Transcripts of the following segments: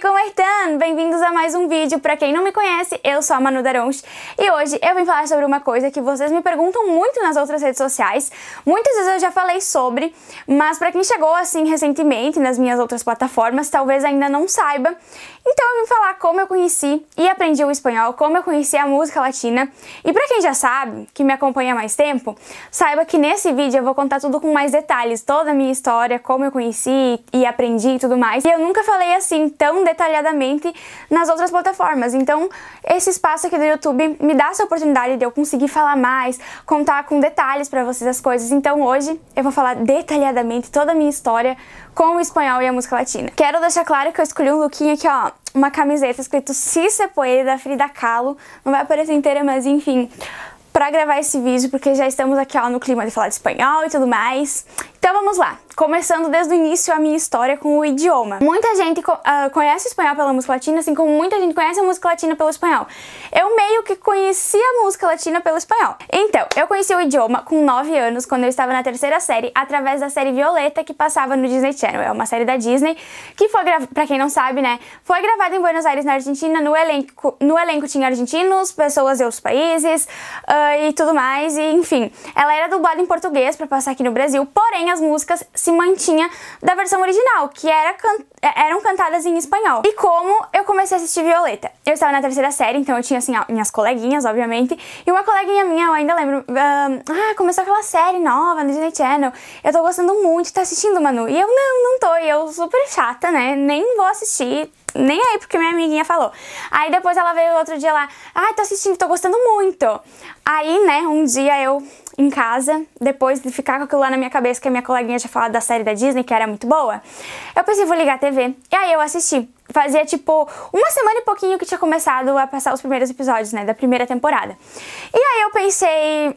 como estão? Bem-vindos a mais um vídeo. Pra quem não me conhece, eu sou a Manu Daronchi e hoje eu vim falar sobre uma coisa que vocês me perguntam muito nas outras redes sociais. Muitas vezes eu já falei sobre, mas pra quem chegou assim recentemente nas minhas outras plataformas, talvez ainda não saiba. Então eu vim falar como eu conheci e aprendi o espanhol, como eu conheci a música latina. E pra quem já sabe, que me acompanha há mais tempo, saiba que nesse vídeo eu vou contar tudo com mais detalhes, toda a minha história, como eu conheci e aprendi e tudo mais. E eu nunca falei assim tão detalhadamente nas outras plataformas. Então esse espaço aqui do YouTube me dá essa oportunidade de eu conseguir falar mais, contar com detalhes pra vocês as coisas. Então hoje eu vou falar detalhadamente toda a minha história com o espanhol e a música latina. Quero deixar claro que eu escolhi um lookinho aqui, ó, uma camiseta escrito Si Se Puede, da Frida Kahlo. Não vai aparecer inteira, mas enfim, pra gravar esse vídeo, porque já estamos aqui, ó, no clima de falar de espanhol e tudo mais. Então vamos lá, começando desde o início a minha história com o idioma. Muita gente conhece o espanhol pela música latina, assim como muita gente conhece a música latina pelo espanhol. Eu meio que conheci a música latina pelo espanhol. Então, eu conheci o idioma com 9 anos, quando eu estava na 3ª série, através da série Violeta, que passava no Disney Channel. É uma série da Disney, que foi, pra quem não sabe, né, foi gravada em Buenos Aires, na Argentina. No elenco tinha argentinos, pessoas de outros países e tudo mais, e enfim. Ela era dublada em português pra passar aqui no Brasil, porém as músicas se mantinha da versão original, que eram cantadas em espanhol. E como eu comecei a assistir Violeta? Eu estava na 3ª série, então eu tinha assim, ó, minhas coleguinhas, obviamente, e uma coleguinha minha, eu ainda lembro, começou aquela série nova no Disney Channel, eu tô gostando muito, tá assistindo, Manu? E eu, não tô, e eu super chata, né, nem vou assistir, nem aí, porque minha amiguinha falou. Aí depois ela veio outro dia lá, tô assistindo, tô gostando muito. Aí, né, um dia eu, em casa, depois de ficar com aquilo lá na minha cabeça, que a minha coleguinha tinha falado da série da Disney, que era muito boa, eu pensei, vou ligar a TV. E aí eu assisti. Fazia, tipo, uma semana e pouquinho que tinha começado a passar os primeiros episódios, né, da primeira temporada. E aí eu pensei,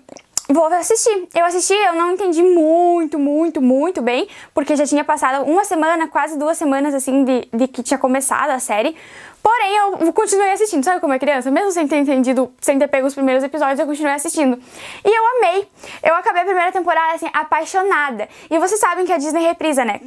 vou assistir. Eu assisti, eu não entendi muito bem, porque já tinha passado uma semana, quase 2 semanas, assim, de que tinha começado a série. Porém, eu continuei assistindo, sabe como é criança? Mesmo sem ter entendido, sem ter pego os primeiros episódios, eu continuei assistindo. E eu amei. Eu acabei a primeira temporada, assim, apaixonada. E vocês sabem que a Disney reprisa, né?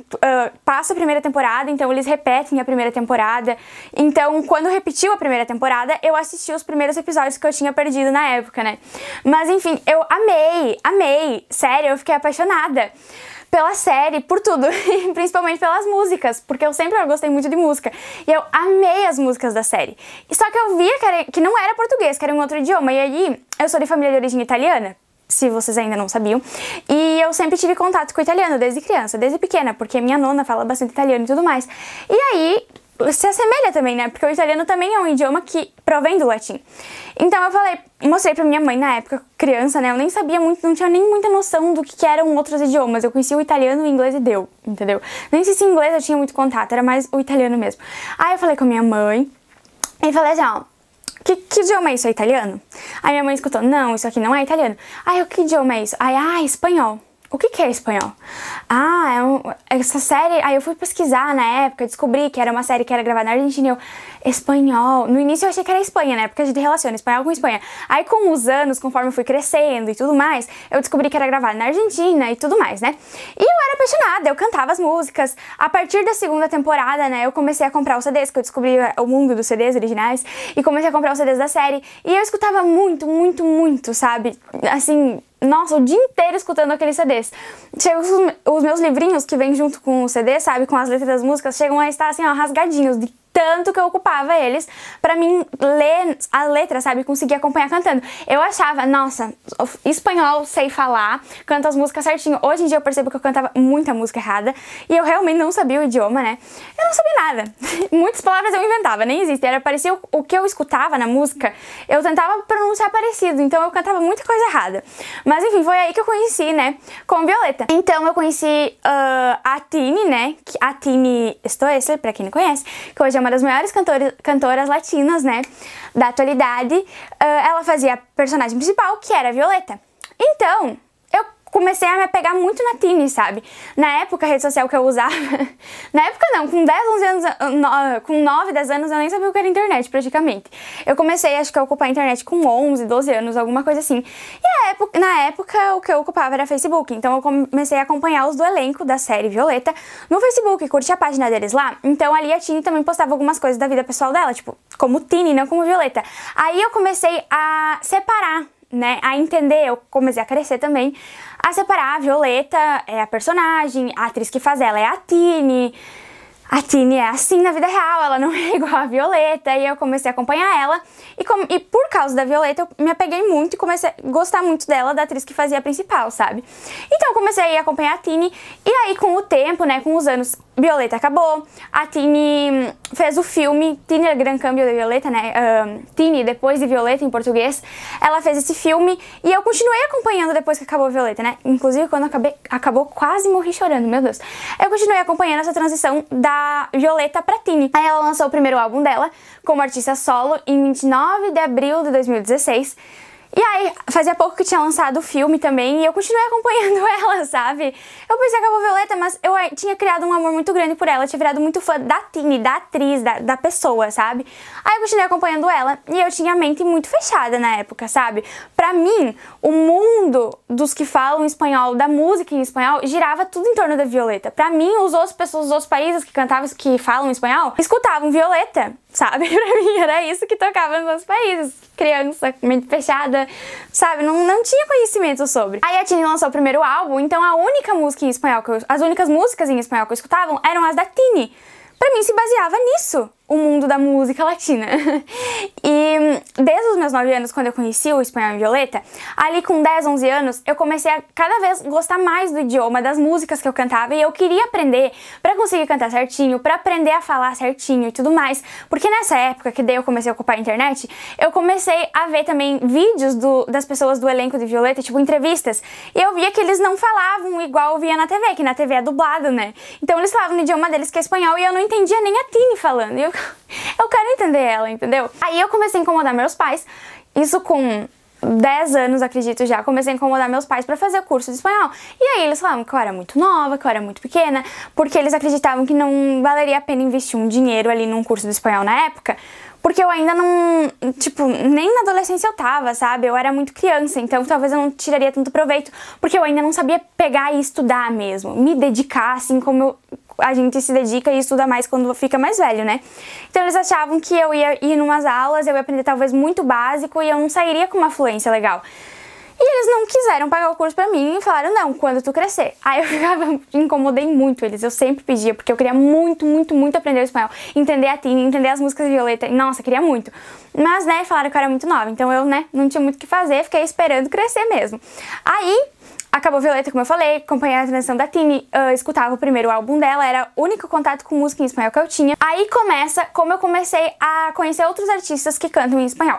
Passa a primeira temporada, então eles repetem a primeira temporada. Então, quando repetiu a primeira temporada, eu assisti os primeiros episódios que eu tinha perdido na época, né? Mas, enfim, eu amei. Sério, eu fiquei apaixonada pela série, por tudo, principalmente pelas músicas, porque eu sempre gostei muito de música, e eu amei as músicas da série. Só que eu via que não era português, que era um outro idioma, e aí eu sou de família de origem italiana, se vocês ainda não sabiam, e eu sempre tive contato com o italiano desde criança, desde pequena, porque minha nona fala bastante italiano e tudo mais. E aí se assemelha também, né? Porque o italiano também é um idioma que provém do latim. Então eu mostrei pra minha mãe na época, criança, né? Eu nem sabia muito, não tinha nem muita noção do que eram outros idiomas. Eu conhecia o italiano, o inglês e deu, entendeu? Nem sei se em inglês eu tinha muito contato, era mais o italiano mesmo. Aí eu falei com a minha mãe e falei assim, ó, que idioma é isso? É italiano? Aí minha mãe escutou, não, isso aqui não é italiano. Aí eu, que idioma é isso? Aí, espanhol. O que é espanhol? Essa série... Aí eu fui pesquisar na época, descobri que era uma série que era gravada na Argentina e eu... Espanhol... No início eu achei que era Espanha, né? Porque a gente relaciona espanhol com Espanha. Aí com os anos, conforme eu fui crescendo e tudo mais, eu descobri que era gravada na Argentina e tudo mais, né? E eu era apaixonada, eu cantava as músicas. A partir da 2ª temporada, né, eu comecei a comprar os CDs, que eu descobri o mundo dos CDs originais, e comecei a comprar os CDs da série. E eu escutava muito, sabe? Assim... Nossa, o dia inteiro escutando aqueles CDs. Chegam os meus livrinhos que vêm junto com o CD, sabe? Com as letras das músicas, chegam a estar assim, ó, rasgadinhos, de tanto que eu ocupava eles pra mim ler a letra, sabe? Conseguir acompanhar cantando. Eu achava, nossa, espanhol sei falar, canto as músicas certinho. Hoje em dia eu percebo que eu cantava muita música errada e eu realmente não sabia o idioma, né? Eu não sabia nada. Muitas palavras eu inventava, nem existe. Era parecia o que eu escutava na música, eu tentava pronunciar parecido, então eu cantava muita coisa errada. Mas enfim, foi aí que eu conheci, né, com Violeta. Então eu conheci a Tini, né, a Tini Stoessler, pra quem não conhece, que hoje é uma das maiores cantoras latinas, né, da atualidade. Ela fazia a personagem principal, que era a Violeta. Então, comecei a me apegar muito na Tini, sabe? Na época, a rede social que eu usava... Na época não, com 10, 11 anos... Com 9, 10 anos, eu nem sabia o que era internet, praticamente. Eu comecei, acho que a ocupar a internet com 11, 12 anos, alguma coisa assim. E na época, o que eu ocupava era Facebook. Então, eu comecei a acompanhar os do elenco da série Violeta no Facebook, curti a página deles lá. Então, ali a Tini também postava algumas coisas da vida pessoal dela, tipo, como Tini, não como Violeta. Aí, eu comecei a separar, né, a entender, eu comecei a crescer também, a separar a Violeta é a personagem, a atriz que faz ela é a Tini. A Tini é assim na vida real, ela não é igual a Violeta, e eu comecei a acompanhar ela, e por causa da Violeta eu me apeguei muito e comecei a gostar muito dela, da atriz que fazia a principal, sabe? Então eu comecei a acompanhar a Tini, e aí com o tempo, né, com os anos, Violeta acabou, a Tini fez o filme, Tini Gran Cambio de Violeta, né, Tini depois de Violeta em português, ela fez esse filme, e eu continuei acompanhando depois que acabou a Violeta, né, inclusive quando acabou quase morri chorando, meu Deus. Eu continuei acompanhando essa transição da Violeta pra Tini. Aí ela lançou o primeiro álbum dela como artista solo em 29 de abril de 2016. E aí, fazia pouco que tinha lançado o filme também, e eu continuei acompanhando ela, sabe? Eu pensei que acabou Violeta, mas eu tinha criado um amor muito grande por ela, eu tinha virado muito fã da Tini, da atriz, da pessoa, sabe? Aí eu continuei acompanhando ela, e eu tinha a mente muito fechada na época, sabe? Pra mim, o mundo dos que falam espanhol, da música em espanhol, girava tudo em torno da Violeta. Pra mim, os outros pessoas dos outros países que cantavam, que falam espanhol, escutavam Violeta, sabe? Pra mim era isso que tocava nos outros países. Criança, mente fechada, sabe? Não tinha conhecimento sobre. Aí a Tini lançou o primeiro álbum, então a única música em espanhol as únicas músicas em espanhol que eu escutava eram as da Tini. Pra mim se baseava nisso, o mundo da música latina. E desde os meus 9 anos, quando eu conheci o espanhol em Violeta, ali com 10, 11 anos, eu comecei a cada vez gostar mais do idioma, das músicas que eu cantava, e eu queria aprender pra conseguir cantar certinho, pra aprender a falar certinho e tudo mais. Porque nessa época, que daí eu comecei a ocupar a internet, eu comecei a ver também vídeos das pessoas do elenco de Violeta, tipo entrevistas, e eu via que eles não falavam igual eu via na TV, que na TV é dublado, né? Então eles falavam no idioma deles, que é espanhol, e eu não entendia nem a Tini falando. E eu quero entender ela, entendeu? Aí eu comecei a incomodar meus pais, isso com 10 anos, acredito já, comecei a incomodar meus pais pra fazer o curso de espanhol. E aí eles falavam que eu era muito nova, que eu era muito pequena, porque eles acreditavam que não valeria a pena investir um dinheiro ali num curso de espanhol na época, porque eu ainda não, tipo, nem na adolescência eu tava, sabe? Eu era muito criança, então talvez eu não tiraria tanto proveito, porque eu ainda não sabia pegar e estudar mesmo, me dedicar assim como a gente se dedica e estuda mais quando fica mais velho, né? Então eles achavam que eu ia ir numas aulas, eu ia aprender talvez muito básico e eu não sairia com uma fluência legal. E eles não quiseram pagar o curso pra mim e falaram, não, quando tu crescer. Aí eu incomodei muito eles, eu sempre pedia, porque eu queria muito, muito, muito aprender o espanhol. Entender a Tini, entender as músicas de Violeta, nossa, queria muito. Mas, né, falaram que eu era muito nova, então eu, né, não tinha muito o que fazer, fiquei esperando crescer mesmo. Aí acabou Violeta, como eu falei, acompanhei a transição da Tini, escutava o primeiro álbum dela, era o único contato com música em espanhol que eu tinha. Aí começa como eu comecei a conhecer outros artistas que cantam em espanhol.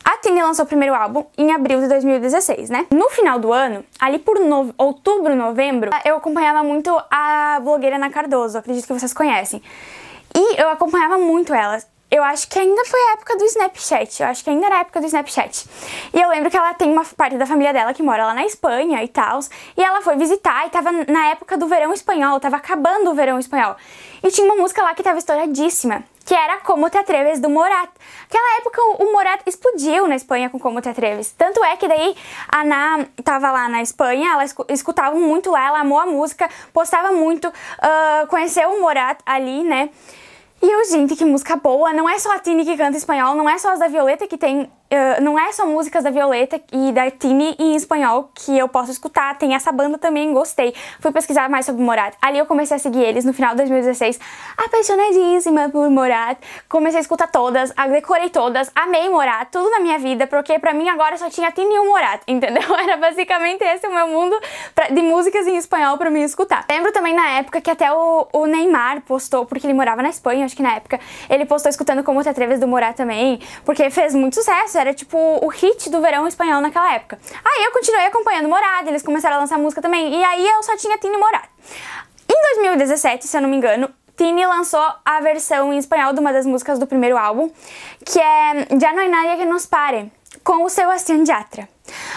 A Tini lançou o primeiro álbum em abril de 2016, né? No final do ano, ali por outubro, novembro, eu acompanhava muito a blogueira Ana Cardoso, acredito que vocês conhecem. E eu acompanhava muito ela. Eu acho que ainda foi a época do Snapchat, eu acho que ainda era a época do Snapchat. E eu lembro que ela tem uma parte da família dela que mora lá na Espanha e tal, e ela foi visitar e tava na época do verão espanhol, tava acabando o verão espanhol. E tinha uma música lá que tava estouradíssima, que era Como Te Atreves, do Morat. Naquela época o Morat explodiu na Espanha com Como Te Atreves. Tanto é que daí a Ana tava lá na Espanha, ela escutava muito lá, ela amou a música, postava muito, conheceu o Morat ali, né? E eu, gente, que música boa, não é só a Tini que canta espanhol, não é só as da Violeta que tem, não é só músicas da Violeta e da Tini em espanhol que eu posso escutar, tem essa banda também, gostei. Fui pesquisar mais sobre Morat, ali eu comecei a seguir eles no final de 2016, apaixonadíssima por Morat, comecei a escutar todas, decorei todas, amei Morat, tudo na minha vida, porque pra mim agora só tinha Tini e o Morat, entendeu? Era basicamente esse o meu mundo de músicas em espanhol pra mim escutar. Lembro também na época que até o Neymar postou, porque ele morava na Espanha, acho que na época, ele postou escutando Como Te Atreves do Morat também, porque fez muito sucesso, era tipo o hit do verão espanhol naquela época. Aí eu continuei acompanhando Morat, eles começaram a lançar música também, e aí eu só tinha Tini e Morat. Em 2017, se eu não me engano, Tini lançou a versão em espanhol de uma das músicas do primeiro álbum, que é Ya no hay nadie que nos pare, com o Sebastián Yatra.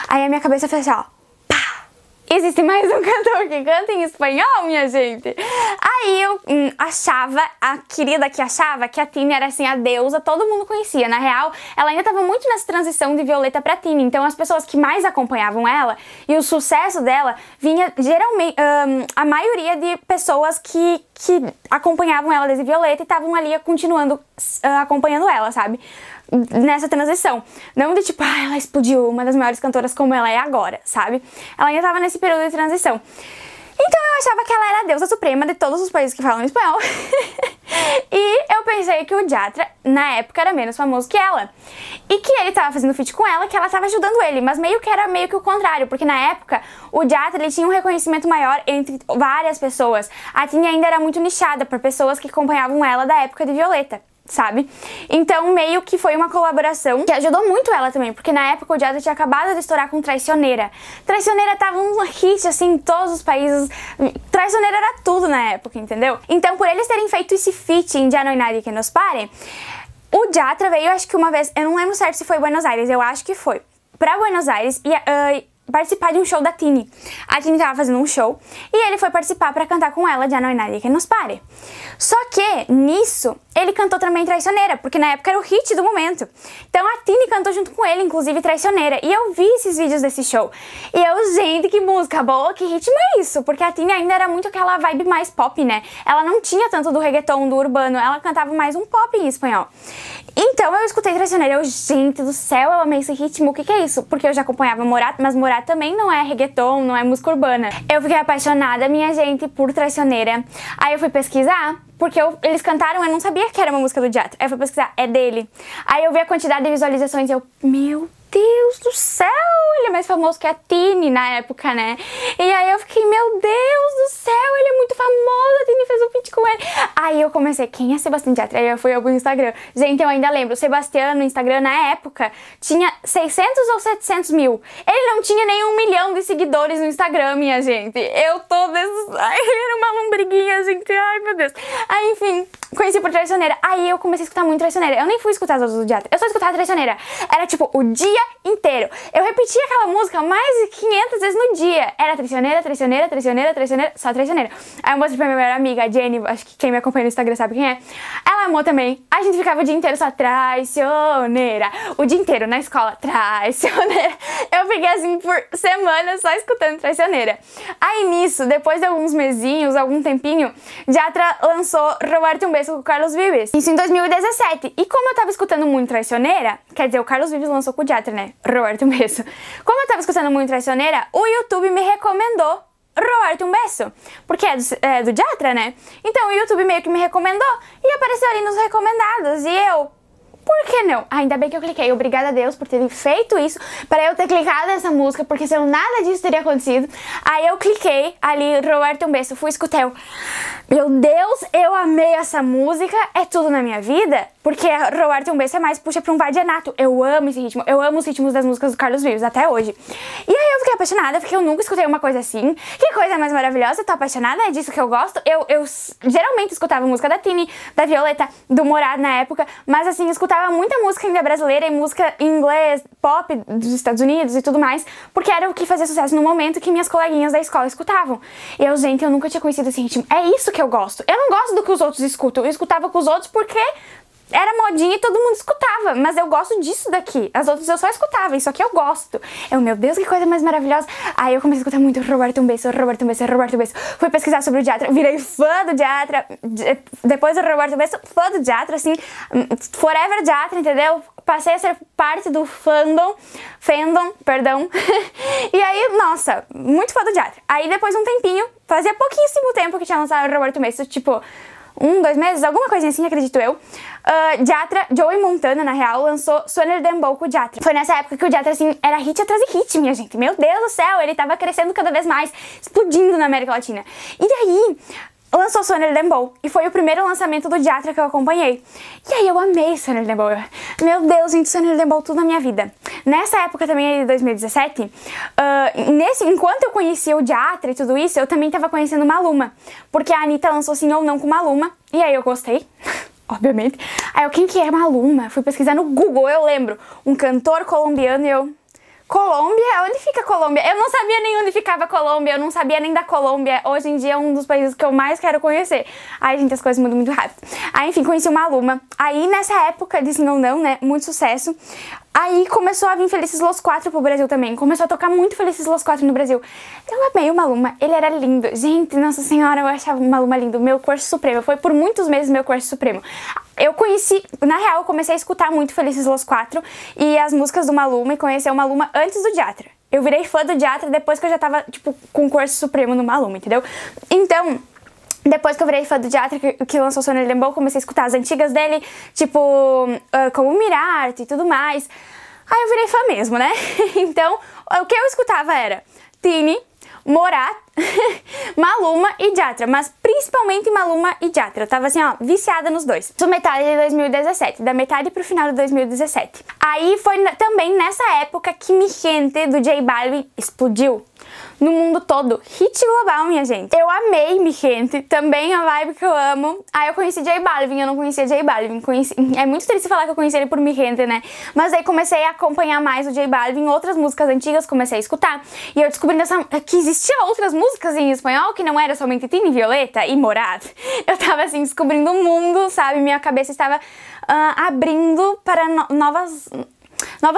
Aí a minha cabeça fez assim, ó, pá! existe mais um cantor que canta em espanhol, minha gente. Aí eu achava, a querida que achava que a Tini era assim a deusa, todo mundo conhecia. Na real, ela ainda estava muito nessa transição de Violeta pra Tini, então as pessoas que mais acompanhavam ela e o sucesso dela vinha geralmente, a maioria de pessoas que acompanhavam ela desde Violeta e estavam ali continuando acompanhando ela, sabe? Nessa transição. Não de tipo, ela explodiu, uma das maiores cantoras como ela é agora, sabe? Ela ainda tava nesse período de transição. Então eu achava que ela era a deusa suprema de todos os países que falam espanhol. E eu pensei que o Yatra, na época, era menos famoso que ela. E que ele tava fazendo feat com ela, que ela tava ajudando ele. Mas meio que era meio que o contrário, porque na época o Yatra ele tinha um reconhecimento maior entre várias pessoas. A Tini ainda era muito nichada por pessoas que acompanhavam ela da época de Violeta, sabe? Então meio que foi uma colaboração que ajudou muito ela também, porque na época o Yatra tinha acabado de estourar com Traicioneira. Traicioneira tava um hit assim em todos os países. Traicioneira era tudo na época, entendeu? Então por eles terem feito esse feat em Já Não Hay Nadie Que Nos Pare, o Yatra veio, acho que uma vez, eu não lembro certo se foi Buenos Aires, eu acho que foi, pra Buenos Aires e participar de um show da Tini. A Tini tava fazendo um show e ele foi participar pra cantar com ela Já Não Hay Nadie Que Nos Pare. Só que, nisso, ele cantou também Traicioneira, porque na época era o hit do momento. Então a Tini cantou junto com ele, inclusive Traicioneira. E eu vi esses vídeos desse show. E eu, gente, que música boa, que ritmo é isso? Porque a Tini ainda era muito aquela vibe mais pop, né? Ela não tinha tanto do reggaeton, do urbano, ela cantava mais um pop em espanhol. Então eu escutei Traicioneira e eu, gente do céu, eu amei esse ritmo, o que é isso? Porque eu já acompanhava Morat, mas Morat também não é reggaeton, não é música urbana. Eu fiquei apaixonada, minha gente, por Traicioneira. Aí eu fui pesquisar, porque eles cantaram, eu não sabia que era uma música do Yatra. Aí eu fui pesquisar, é dele. Aí eu vi a quantidade de visualizações e eu, meu Deus do céu, ele é mais famoso que a Tini na época, né? E aí eu fiquei, meu Deus do céu, ele é muito famoso, a Tini fez um feat com ele. Aí eu comecei, quem é Sebastião Yatra? Aí eu fui pro Instagram. Gente, eu ainda lembro, o Sebastião no Instagram na época tinha 600 ou 700 mil. Ele não tinha nem 1 milhão de seguidores no Instagram, minha gente. Eu tô desses... Ai, ele era uma lombriguinha, gente. Ai, meu Deus. Aí, enfim, conheci por Traicioneira. Aí eu comecei a escutar muito Traicioneira. Eu nem fui escutar as outras do Yatra. Eu só escutava Traicioneira. Era tipo o dia inteiro. Eu repetia aquela música mais de 500 vezes no dia. Era Traicioneira, Traicioneira, Traicioneira, Traicioneira, só Traicioneira. Aí eu mostrei pra minha melhor amiga, a Jenny, acho que quem me acompanha no Instagram sabe quem é. Ela amou também. A gente ficava o dia inteiro só Traicioneira. O dia inteiro na escola, Traicioneira. Eu fiquei assim por semanas só escutando Traicioneira. Aí nisso, depois de alguns mesinhos, algum tempinho, Yatra lançou Robarte um Beijo com o Carlos Vives. Isso em 2017. E como eu tava escutando muito Traicioneira, quer dizer, o Carlos Vives lançou com o Yatra, né? Robarte um Beijo. Como eu tava escutando muito Traicioneira, o YouTube me recomendou Robarte um Beijo, porque é do Yatra, né? Então o YouTube meio que me recomendou e apareceu ali nos recomendados. E eu, por que não? Ainda bem que eu cliquei. Obrigada a Deus por ter feito isso, para eu ter clicado nessa música, porque senão nada disso teria acontecido. Aí eu cliquei ali, Robarte um Beijo, fui escutar. Meu Deus, eu amei essa música, é tudo na minha vida, porque Robarte um Beijo é mais puxa pra um vallenato. Eu amo esse ritmo, eu amo os ritmos das músicas do Carlos Vives até hoje. E aí eu fiquei apaixonada, porque eu nunca escutei uma coisa assim. Que coisa mais maravilhosa, eu tô apaixonada, é disso que eu gosto. Eu geralmente escutava música da Tini, da Violeta, do Morat na época, mas assim, escutava muita música ainda brasileira e música em inglês, pop dos Estados Unidos e tudo mais, porque era o que fazia sucesso no momento que minhas coleguinhas da escola escutavam. E eu, gente, eu nunca tinha conhecido esse ritmo. É isso que eu gosto. Eu não gosto do que os outros escutam. Eu escutava com os outros porque era modinha e todo mundo escutava, mas eu gosto disso daqui. As outras eu só escutava, isso aqui eu gosto. Eu, meu Deus, que coisa mais maravilhosa. Aí eu comecei a escutar muito Robarte um Beijo, Robarte um Beijo, Robarte um Beijo. Fui pesquisar sobre o Yatra, virei fã do Yatra. Depois do Robarte um Beijo, fã do Yatra, assim, forever Yatra, entendeu? Passei a ser parte do fandom, perdão. E aí, nossa, muito fã do Yatra. Aí depois de um tempinho, fazia pouquíssimo tempo que tinha lançado o Robarte um Beijo, tipo 1, 2 meses, alguma coisinha assim, acredito eu. Yatra, Joey Montana, na real, lançou Suena el Dembow com o Yatra. Foi nessa época que o Yatra, assim, era hit atrás de hit, minha gente. Meu Deus do céu, ele tava crescendo cada vez mais, explodindo na América Latina. E daí, lançou Suena el Dembow, e foi o primeiro lançamento do Yatra que eu acompanhei. E aí eu amei Suena el Dembow. Meu Deus, gente, Suena el Dembow tudo na minha vida. Nessa época também, de 2017, enquanto eu conhecia o Yatra e tudo isso, eu também tava conhecendo Maluma, porque a Anitta lançou Sim ou Não com Maluma, e aí eu gostei, obviamente. Aí eu, quem que é Maluma? Fui pesquisar no Google, eu lembro, um cantor colombiano, e eu... Colômbia? Onde fica Colômbia? Eu não sabia nem onde ficava Colômbia, eu não sabia nem da Colômbia. Hoje em dia é um dos países que eu mais quero conhecer. Ai, gente, as coisas mudam muito rápido. Aí, enfim, conheci o Maluma. Aí, nessa época de Sim ou Não, né, muito sucesso. Aí começou a vir Felices Los Quatro pro Brasil também. Começou a tocar muito Felices Los Quatro no Brasil. Eu amei o Maluma, ele era lindo. Gente, nossa senhora, eu achava o Maluma lindo. Meu crush supremo, foi por muitos meses meu crush supremo. Eu conheci, na real, eu comecei a escutar muito Felices Los Quatro e as músicas do Maluma e conhecer o Maluma antes do Yatra. Eu virei fã do Yatra depois que eu já tava, tipo, com o crush supremo no Maluma, entendeu? Então, depois que eu virei fã do Yatra, que lançou Sonho Lembrou, comecei a escutar as antigas dele, tipo, como Mirarte e tudo mais. Aí eu virei fã mesmo, né? Então, o que eu escutava era Tini, Morat, Maluma e Yatra, mas principalmente Maluma e Yatra. Eu tava assim, ó, viciada nos dois. Isso metade de 2017, da metade pro final de 2017. Aí foi também nessa época que Mi Gente, do J Balvin, explodiu no mundo todo. Hit global, minha gente. Eu amei Mi Gente, também a vibe que eu amo. Aí eu conheci J Balvin, eu não conhecia J Balvin. É muito triste falar que eu conheci ele por Mi Gente, né? Mas aí comecei a acompanhar mais o J Balvin, outras músicas antigas comecei a escutar. E eu descobri que existia outras músicas em espanhol, que não era somente Tini, Violeta e Morat. Eu tava assim, descobrindo o mundo, sabe? Minha cabeça estava abrindo para novas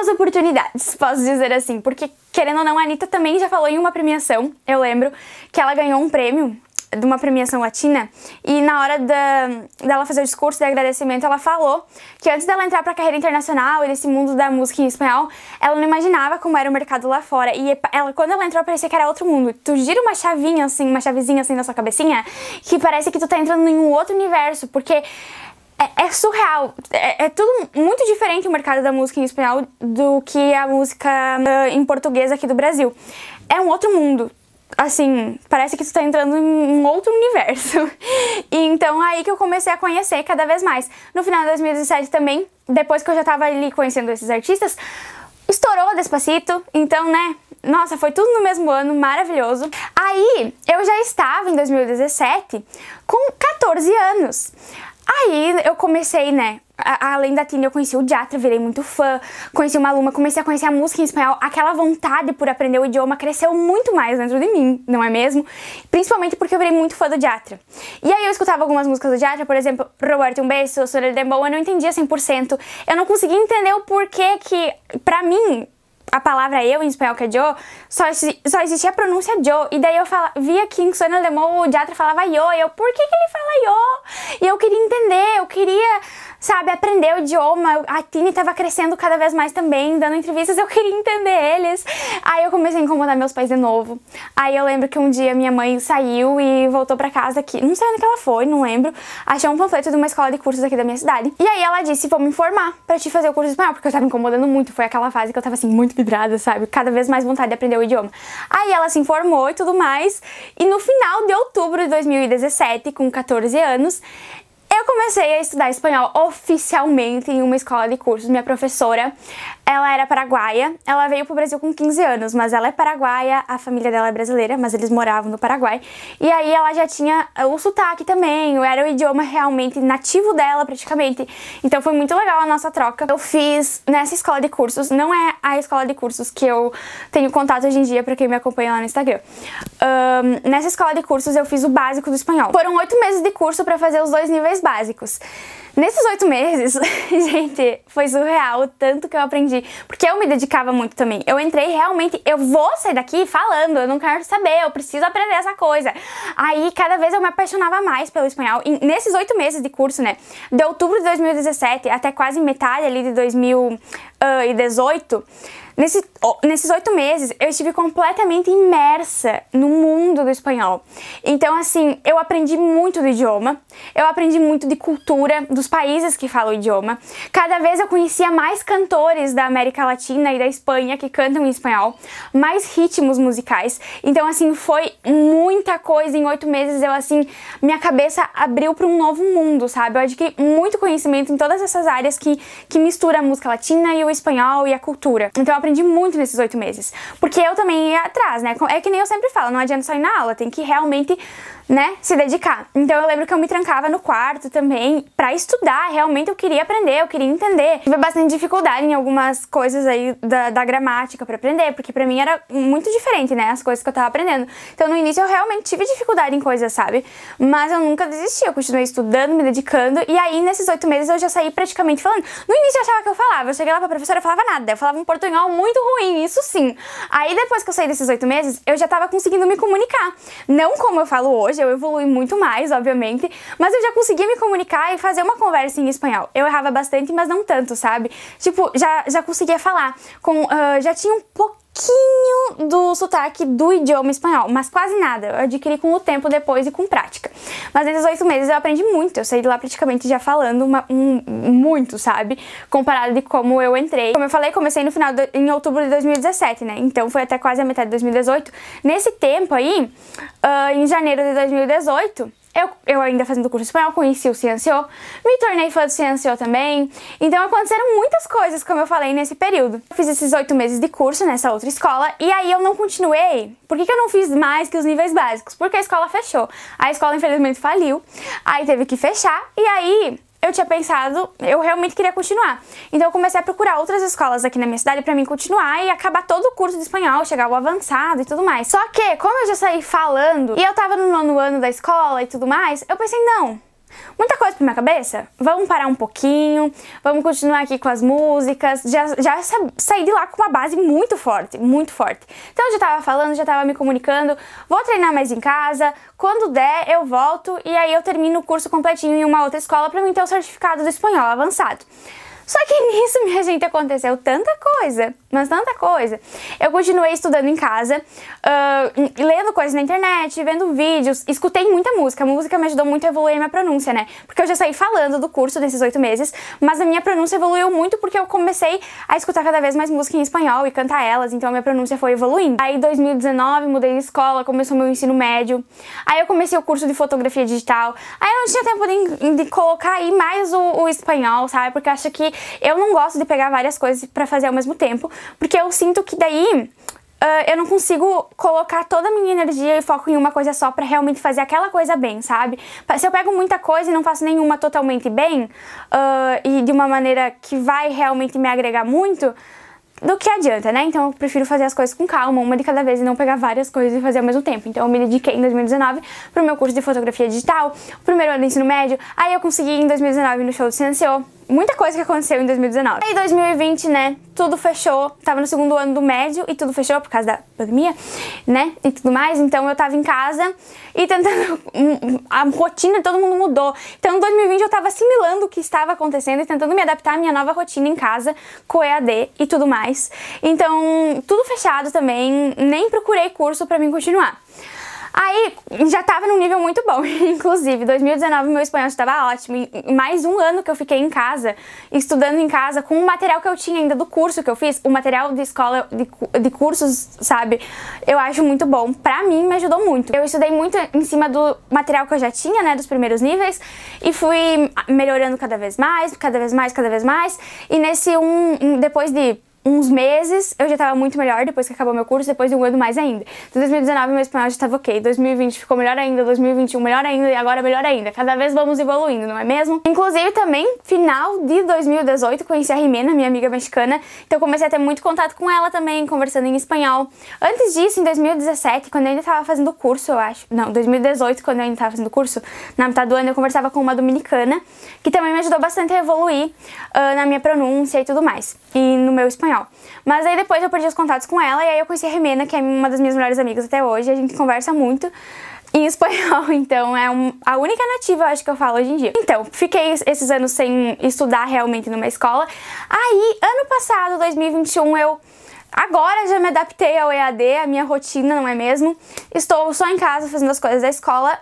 oportunidades, posso dizer assim, porque, querendo ou não, a Anitta também já falou em uma premiação, eu lembro, que ela ganhou um prêmio de uma premiação latina, e na hora dela fazer o discurso de agradecimento, ela falou que antes dela entrar pra carreira internacional e desse mundo da música em espanhol, ela não imaginava como era o mercado lá fora, e quando ela entrou, parecia que era outro mundo. Tu gira uma chavinha assim, uma chavezinha assim na sua cabecinha, que parece que tu tá entrando em um outro universo, porque é surreal, é tudo muito diferente o mercado da música em espanhol do que a música em português aqui do Brasil. É um outro mundo, assim, parece que tu tá entrando em um outro universo. E então aí que eu comecei a conhecer cada vez mais. No final de 2017 também, depois que eu já tava ali conhecendo esses artistas, estourou Despacito, então, né, nossa, foi tudo no mesmo ano, maravilhoso. Aí, eu já estava em 2017 com 14 anos. Aí eu comecei, né, além da Tini, eu conheci o Yatra, virei muito fã, conheci o Maluma, comecei a conhecer a música em espanhol, aquela vontade por aprender o idioma cresceu muito mais dentro de mim, não é mesmo? Principalmente porque eu virei muito fã do Yatra. E aí eu escutava algumas músicas do Yatra, por exemplo, Robarte um Beso, Sonho Lembrou, eu não entendia 100%, eu não conseguia entender o porquê que, pra mim, a palavra eu em espanhol, que é yo, só existia a pronúncia yo. E daí eu via que em Sonho Lembrou o Yatra falava yo. E eu, por que ele fala yo? E eu queria entender, eu queria, sabe, aprender o idioma. A Tini tava crescendo cada vez mais também, dando entrevistas, eu queria entender eles. Aí eu comecei a incomodar meus pais de novo. Aí eu lembro que um dia minha mãe saiu e voltou pra casa aqui, não sei onde que ela foi, não lembro. Achou um panfleto de uma escola de cursos aqui da minha cidade. E aí ela disse, vou me informar pra te fazer o curso de espanhol, porque eu tava me incomodando muito. Foi aquela fase que eu tava assim, muito vidrada, sabe? Cada vez mais vontade de aprender o idioma. Aí ela se informou e tudo mais. E no final de outubro de 2017, com 14 anos, eu comecei a estudar espanhol oficialmente em uma escola de cursos. Minha professora, ela era paraguaia, ela veio pro Brasil com 15 anos, mas ela é paraguaia, a família dela é brasileira, mas eles moravam no Paraguai. E aí ela já tinha o sotaque também, era o idioma realmente nativo dela, praticamente. Então foi muito legal a nossa troca. Eu fiz nessa escola de cursos, não é a escola de cursos que eu tenho contato hoje em dia, pra quem me acompanha lá no Instagram. Nessa escola de cursos eu fiz o básico do espanhol. Foram 8 meses de curso pra fazer os 2 níveis básicos. Nesses 8 meses, gente, foi surreal o tanto que eu aprendi, porque eu me dedicava muito também. Eu entrei realmente, eu vou sair daqui falando, eu não quero saber, eu preciso aprender essa coisa. Aí, cada vez eu me apaixonava mais pelo espanhol. E nesses 8 meses de curso, né, de outubro de 2017 até quase metade ali de 2018, nesses 8 meses, eu estive completamente imersa no mundo do espanhol. Então, assim, eu aprendi muito do idioma, eu aprendi muito de cultura, dos países que falam o idioma. Cada vez eu conhecia mais cantores da América Latina e da Espanha que cantam em espanhol, mais ritmos musicais. Então, assim, foi muita coisa. Em 8 meses, eu, assim, minha cabeça abriu para um novo mundo, sabe? Eu adquiri muito conhecimento em todas essas áreas que mistura a música latina e o espanhol e a cultura. Então, eu aprendi muito nesses 8 meses, porque eu também ia atrás, né? É que nem eu sempre falo, não adianta só ir na aula, tem que realmente né, se dedicar. Então eu lembro que eu me trancava no quarto também pra estudar, realmente eu queria aprender, eu queria entender. Tive bastante dificuldade em algumas coisas aí da gramática pra aprender, porque pra mim era muito diferente, né, as coisas que eu tava aprendendo. Então no início eu realmente tive dificuldade em coisas, sabe? Mas eu nunca desisti, eu continuei estudando, me dedicando, e aí nesses 8 meses eu já saí praticamente falando. No início eu achava que eu falava, eu cheguei lá pra professora e falava nada, eu falava um portunhol muito ruim, isso sim. Aí depois que eu saí desses 8 meses, eu já tava conseguindo me comunicar. Não como eu falo hoje, eu evolui muito mais, obviamente, mas eu já conseguia me comunicar e fazer uma conversa em espanhol. Eu errava bastante, mas não tanto, sabe? Tipo, já conseguia falar, já tinha um pouquinho do sotaque do idioma espanhol, mas quase nada. Eu adquiri com o tempo depois e com prática. Mas nesses 8 meses eu aprendi muito, eu saí de lá praticamente já falando muito, sabe? Comparado de como eu entrei. Como eu falei, comecei em outubro de 2017, né? Então foi até quase a metade de 2018. Nesse tempo aí, em janeiro de 2018, eu ainda fazendo curso de espanhol, conheci o Ciencio, me tornei fã do Ciencio também. Então aconteceram muitas coisas, como eu falei, nesse período. Eu fiz esses 8 meses de curso nessa outra escola e aí eu não continuei. Por que eu não fiz mais que os níveis básicos? Porque a escola fechou. A escola infelizmente faliu, aí teve que fechar e aí eu tinha pensado, eu realmente queria continuar. Então eu comecei a procurar outras escolas aqui na minha cidade pra mim continuar e acabar todo o curso de espanhol, chegar ao avançado e tudo mais. Só que, como eu já saí falando e eu tava no 9º ano da escola e tudo mais, eu pensei, não, muita coisa pra minha cabeça, vamos parar um pouquinho, vamos continuar aqui com as músicas, já saí de lá com uma base muito forte, muito forte. Então eu já tava falando, já tava me comunicando, vou treinar mais em casa, quando der eu volto e aí eu termino o curso completinho em uma outra escola pra mim ter o certificado do espanhol avançado. Só que nisso, minha gente, aconteceu tanta coisa, mas tanta coisa. Eu continuei estudando em casa, lendo coisas na internet, vendo vídeos, escutei muita música. A música me ajudou muito a evoluir a minha pronúncia, né? Porque eu já saí falando do curso desses 8 meses, mas a minha pronúncia evoluiu muito porque eu comecei a escutar cada vez mais música em espanhol e cantar elas, então a minha pronúncia foi evoluindo. Aí em 2019 mudei de escola, começou meu ensino médio, aí eu comecei o curso de fotografia digital, aí eu não tinha tempo de colocar aí mais o espanhol, sabe? Porque eu acho que eu não gosto de pegar várias coisas pra fazer ao mesmo tempo, porque eu sinto que daí eu não consigo colocar toda a minha energia e foco em uma coisa só pra realmente fazer aquela coisa bem, sabe? Se eu pego muita coisa e não faço nenhuma totalmente bem, e de uma maneira que vai realmente me agregar muito, do que adianta, né? Então eu prefiro fazer as coisas com calma, uma de cada vez e não pegar várias coisas e fazer ao mesmo tempo. Então eu me dediquei em 2019 pro meu curso de fotografia digital, o primeiro ano do ensino médio, aí eu consegui em 2019 no show do Ciencio. Muita coisa que aconteceu em 2019. Aí 2020, né, tudo fechou, tava no 2º ano do médio e tudo fechou por causa da pandemia, né, e tudo mais. Então eu tava em casa e tentando, a rotina, todo mundo mudou. Então em 2020 eu tava assimilando o que estava acontecendo e tentando me adaptar à minha nova rotina em casa, com o EAD e tudo mais. Então tudo fechado também, nem procurei curso pra mim continuar. Aí, já tava num nível muito bom, inclusive, 2019 meu espanhol estava ótimo, e mais um ano que eu fiquei em casa, estudando em casa, com o material que eu tinha ainda do curso que eu fiz, o material de escola, de cursos, sabe, eu acho muito bom, pra mim me ajudou muito. Eu estudei muito em cima do material que eu já tinha, né, dos primeiros níveis, e fui melhorando cada vez mais, e nesse depois de uns meses, eu já tava muito melhor depois que acabou meu curso, depois de um ano mais ainda. Então 2019 meu espanhol já tava ok, 2020 ficou melhor ainda, 2021 melhor ainda e agora melhor ainda. Cada vez vamos evoluindo, não é mesmo? Inclusive também, final de 2018, conheci a Jimena, minha amiga mexicana, então comecei a ter muito contato com ela também, conversando em espanhol. Antes disso, em 2017, quando eu ainda tava fazendo curso, eu acho, não, 2018, quando eu ainda tava fazendo curso, na metade do ano eu conversava com uma dominicana, que também me ajudou bastante a evoluir na minha pronúncia e tudo mais, e no meu espanhol. Mas aí depois eu perdi os contatos com ela e aí eu conheci a Jimena, que é uma das minhas melhores amigas até hoje. A gente conversa muito em espanhol, então é a única nativa, eu acho, que eu falo hoje em dia. Então, fiquei esses anos sem estudar realmente numa escola. Aí, ano passado, 2021, agora já me adaptei ao EAD, a minha rotina, não é mesmo? Estou só em casa fazendo as coisas da escola.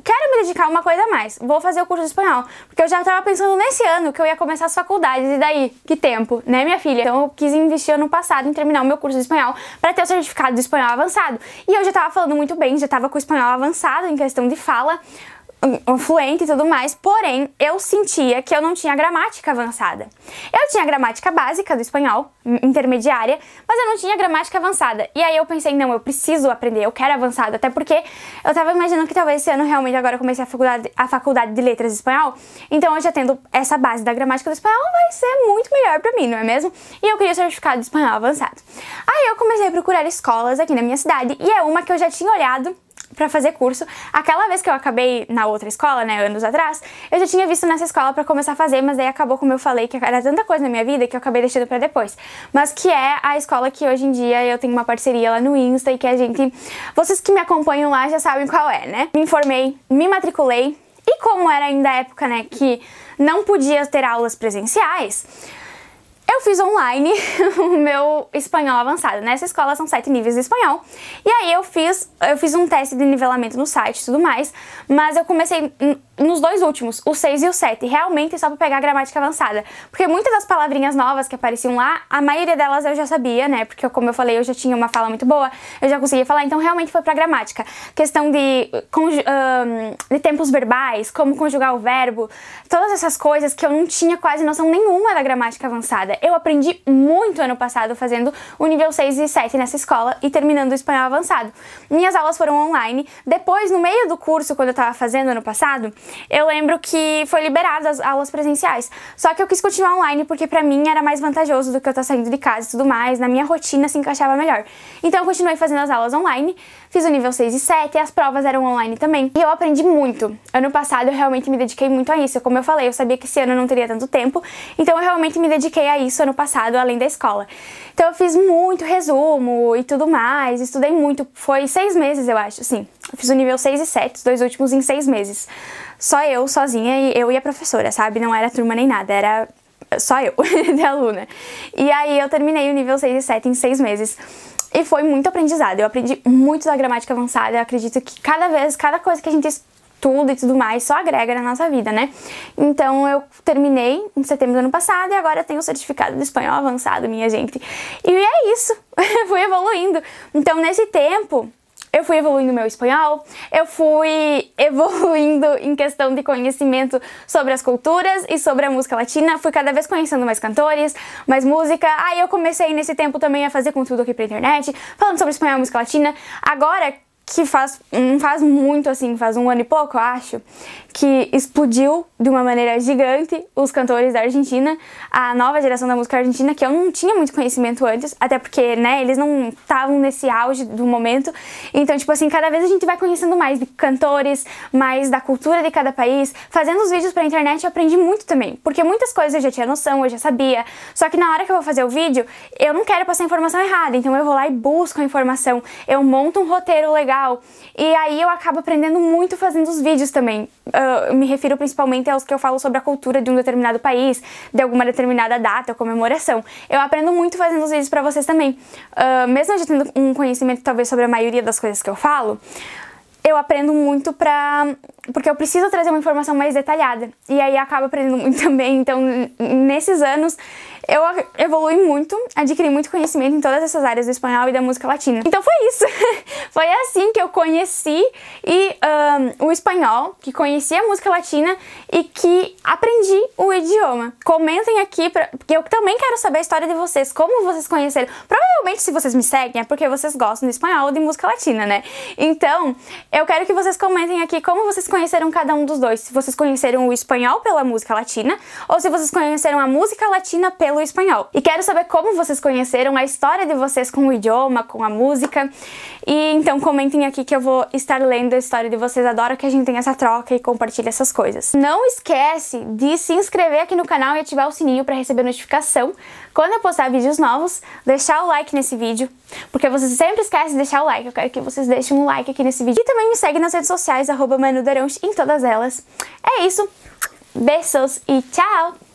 Quero me dedicar a uma coisa a mais, vou fazer o curso de espanhol, porque eu já tava pensando nesse ano que eu ia começar as faculdades, e daí, que tempo, né, minha filha? Então eu quis investir ano passado em terminar o meu curso de espanhol para ter o certificado de espanhol avançado. E eu já tava falando muito bem, já tava com o espanhol avançado em questão de fala, fluente e tudo mais, porém eu sentia que eu não tinha gramática avançada. Eu tinha gramática básica do espanhol, intermediária, mas eu não tinha gramática avançada. E aí eu pensei, não, eu preciso aprender, eu quero avançado, até porque eu tava imaginando que talvez esse ano realmente agora eu comecei a faculdade de letras de espanhol, então eu já tendo essa base da gramática do espanhol vai ser muito melhor pra mim, não é mesmo? E eu queria o certificado de espanhol avançado. Aí eu comecei a procurar escolas aqui na minha cidade, e é uma que eu já tinha olhado pra fazer curso. Aquela vez que eu acabei na outra escola, né, anos atrás, eu já tinha visto nessa escola pra começar a fazer, mas aí acabou, como eu falei, que era tanta coisa na minha vida que eu acabei deixando pra depois. Mas que é a escola que hoje em dia eu tenho uma parceria lá no Insta e que a gente... Vocês que me acompanham lá já sabem qual é, né? Me informei, me matriculei e como era ainda a época, né, que não podia ter aulas presenciais, eu fiz online o meu espanhol avançado. Nessa escola são 7 níveis de espanhol. E aí eu fiz um teste de nivelamento no site e tudo mais, mas eu comecei nos dois últimos, o 6 e o 7, realmente só pra pegar a gramática avançada. Porque muitas das palavrinhas novas que apareciam lá, a maioria delas eu já sabia, né? Porque como eu falei, eu já tinha uma fala muito boa, eu já conseguia falar, então realmente foi pra gramática. Questão de tempos verbais, como conjugar o verbo, todas essas coisas que eu não tinha quase noção nenhuma da gramática avançada. Eu aprendi muito ano passado fazendo o nível 6 e 7 nessa escola e terminando o espanhol avançado. Minhas aulas foram online. Depois, no meio do curso, quando eu tava fazendo ano passado, eu lembro que foi liberado as aulas presenciais. Só que eu quis continuar online porque pra mim era mais vantajoso do que eu estar saindo de casa e tudo mais. Na minha rotina se encaixava melhor. Então eu continuei fazendo as aulas online, fiz o nível 6 e 7 e as provas eram online também. E eu aprendi muito. Ano passado eu realmente me dediquei muito a isso. Como eu falei, eu sabia que esse ano eu não teria tanto tempo, então eu realmente me dediquei a isso ano passado, além da escola. Então eu fiz muito resumo e tudo mais, estudei muito. Foi 6 meses, eu acho, sim. Eu fiz o nível 6 e 7, os dois últimos em 6 meses. Só eu, sozinha, eu e a professora, sabe? Não era turma nem nada, era só eu, de aluna. E aí eu terminei o nível 6 e 7 em 6 meses. E foi muito aprendizado, eu aprendi muito da gramática avançada, eu acredito que cada coisa que a gente estuda e tudo mais só agrega na nossa vida, né? Então eu terminei em setembro do ano passado e agora eu tenho o certificado de espanhol avançado, minha gente. E é isso, fui evoluindo. Então nesse tempo eu fui evoluindo meu espanhol, eu fui evoluindo em questão de conhecimento sobre as culturas e sobre a música latina, fui cada vez conhecendo mais cantores, mais música. Aí eu comecei nesse tempo também a fazer conteúdo aqui pra internet, falando sobre espanhol e música latina. Agora que não faz muito assim, faz um ano e pouco, eu acho, que explodiu de uma maneira gigante os cantores da Argentina, a nova geração da música argentina, que eu não tinha muito conhecimento antes, até porque, né, eles não estavam nesse auge do momento. Então, tipo assim, cada vez a gente vai conhecendo mais de cantores, mais da cultura de cada país. Fazendo os vídeos pra internet eu aprendi muito também, porque muitas coisas eu já tinha noção, eu já sabia, só que na hora que eu vou fazer o vídeo, eu não quero passar a informação errada, então eu vou lá e busco a informação, eu monto um roteiro legal, e aí eu acabo aprendendo muito fazendo os vídeos também. Eu me refiro principalmente aos que eu falo sobre a cultura de um determinado país, de alguma determinada data ou comemoração. Eu aprendo muito fazendo os vídeos pra vocês também. Mesmo eu já tendo um conhecimento talvez sobre a maioria das coisas que eu falo, eu aprendo muito porque eu preciso trazer uma informação mais detalhada. E aí acabo aprendendo muito também. Então, nesses anos, eu evolui muito, adquiri muito conhecimento em todas essas áreas do espanhol e da música latina. Então foi isso. Foi assim que eu conheci o espanhol, que conheci a música latina e que aprendi o idioma. Comentem aqui, porque eu também quero saber a história de vocês, como vocês conheceram. Provavelmente, se vocês me seguem, é porque vocês gostam de espanhol ou de música latina, né? Então, eu quero que vocês comentem aqui como vocês conheceram cada um dos dois. Se vocês conheceram o espanhol pela música latina ou se vocês conheceram a música latina pelo espanhol. E quero saber como vocês conheceram, a história de vocês com o idioma, com a música. E então comentem aqui que eu vou estar lendo a história de vocês. Adoro que a gente tenha essa troca e compartilhe essas coisas. Não esquece de se inscrever aqui no canal e ativar o sininho para receber notificação quando eu postar vídeos novos, deixar o like nesse vídeo, porque vocês sempre esquecem de deixar o like. Eu quero que vocês deixem um like aqui nesse vídeo. E também me segue nas redes sociais, @manudarãos, em todas elas. É isso. Beijos e tchau!